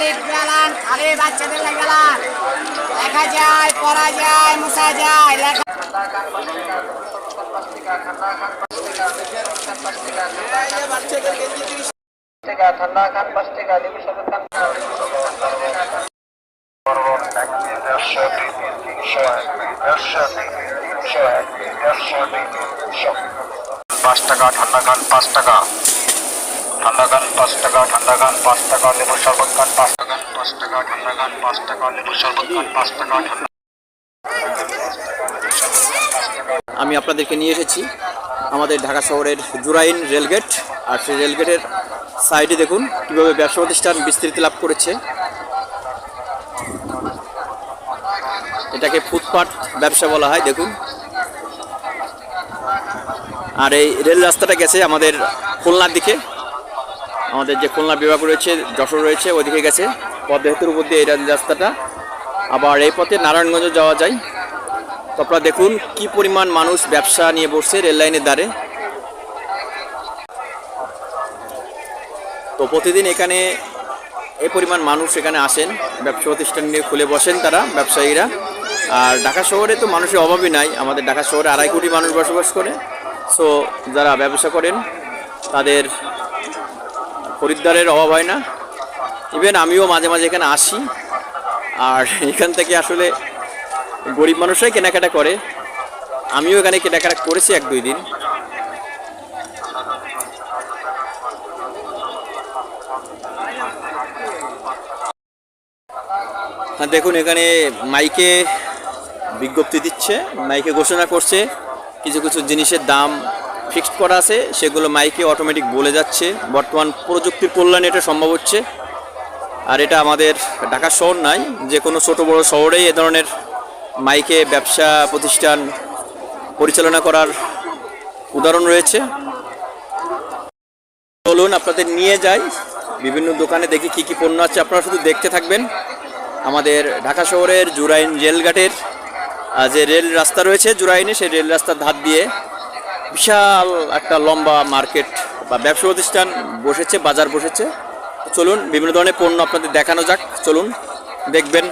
Slip গেলান খালি বাচ্চাদের গেলান লেখা যায় পড়া যায় মুছা যায় লেখা ঠান্ডা খান 5 টাকা দেবী সদর খান 5 টাকা ঠান্ডা খান 5 টাকা ঠান্ডা খান 5 টাকা ঠান্ডা খান 5 টাকা লেবু শরবত খান 5 টাকা 5 টাকা ঠান্ডা খান 5 টাকা লেবু শরবত খান 5 টাকা ঠান্ডা। আমি আপনাদেরকে নিয়ে এসেছি আমাদের ঢাকা শহরের জুরাইন রেলগেট, আর সেই রেলগেটের সাইডে দেখুন কীভাবে ব্যবসা প্রতিষ্ঠান বিস্তৃতি লাভ করেছে। এটাকে ফুটপাত ব্যবসা বলা হয় দেখুন। আর এই রেল রাস্তাটা গেছে আমাদের খুলনার দিকে, আমাদের যে খুলনা বিভাগ রয়েছে, যশোর রয়েছে, ওইদিকে গেছে পদ্মা উপর দিয়ে এই রেল রাস্তাটা। আবার এই পথে নারায়ণগঞ্জ যাওয়া যায়। তো আপনারা দেখুন কি পরিমাণ মানুষ ব্যবসা নিয়ে বসছে রেল লাইনের ধারে। তো প্রতিদিন এখানে এই পরিমাণ মানুষ এখানে আসেন, ব্যবসা প্রতিষ্ঠান নিয়ে খুলে বসেন তারা ব্যবসায়ীরা। আর ঢাকা শহরে তো মানুষের অভাবই নাই, আমাদের ঢাকা শহরে 2.5 কোটি মানুষ বসবাস করে। সো যারা ব্যবসা করেন তাদের খরিদ্দারের অভাব হয় না। ইভেন আমিও মাঝে মাঝে এখানে আসি, আর এখান থেকে আসলে গরিব মানুষরাই কেনাকাটা করে। আমিও এখানে কেনাকাটা করেছি 1-2 দিন। হ্যাঁ দেখুন এখানে মাইকে বিজ্ঞপ্তি দিচ্ছে, মাইকে ঘোষণা করছে কিছু কিছু জিনিসের দাম ফিক্সড করা আছে, সেগুলো মাইকে অটোমেটিক বলে যাচ্ছে। বর্তমান প্রযুক্তির কল্যাণে এটা সম্ভব হচ্ছে। আর এটা আমাদের ঢাকা শহর নয়, যে কোনো ছোটো বড়ো শহরেই এ ধরনের মাইকে ব্যবসা প্রতিষ্ঠান পরিচালনা করার উদাহরণ রয়েছে। চলুন আপনাদের নিয়ে যাই বিভিন্ন দোকানে, দেখি কি কি পণ্য আছে। আপনারা শুধু দেখতে থাকবেন। আমাদের ঢাকা শহরের জুরাইন রেলঘাটের যে রেল রাস্তা রয়েছে জুরাইনে, সেই রেল রাস্তার ধার দিয়ে বিশাল একটা লম্বা মার্কেট বা ব্যবসা প্রতিষ্ঠান বসেছে, বাজার বসেছে। চলুন বিভিন্ন ধরনের পণ্য আপনাদের দেখানো যাক, চলুন দেখবেন।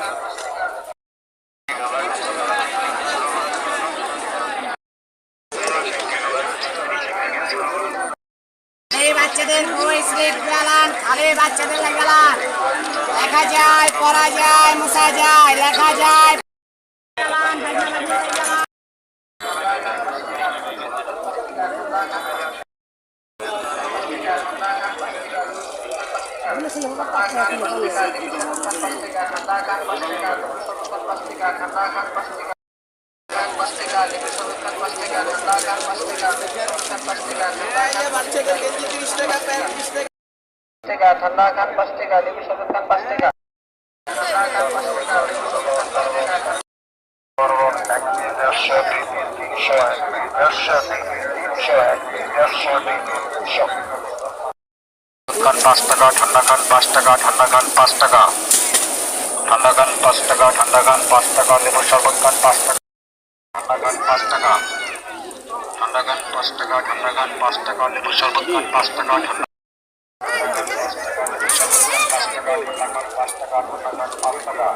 বাচ্চাদের বই স্লিপ গেলান খালি বাচ্চাদের গেলান লেখা যায় পড়া যায় মুছা যায় লেখা যায় ঠান্ডা খান 5 টাকা লেবু শরবত খান 5 টাকা ঠান্ডা খান 5 টাকা ঠান্ডা খান 5 টাকা ঠান্ডা খান 5 টাকা ঠান্ডা খান 5 টাকা লেবু শরবত খান 5 টাকা ঠান্ডা খান 5 টাকা ঠান্ডা খান 5 টাকা ঠান্ডা খান 5 টাকা লেবু শরবত খান 5 টাকা ঠান্ডা 5 টাকা ঠান্ডা খান 5 টাকা।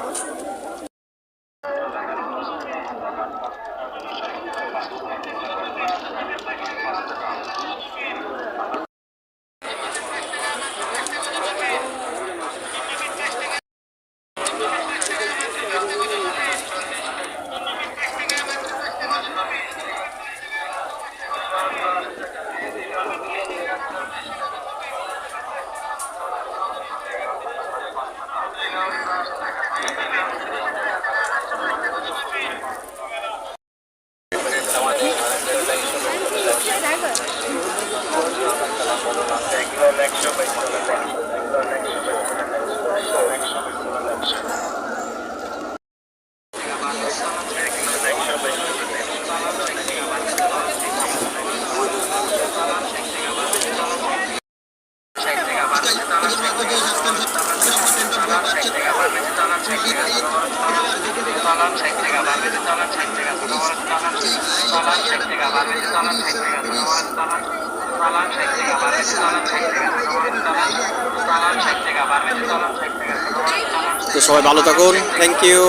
তো সবাই ভালো থাকুন, থ্যাংক ইউ।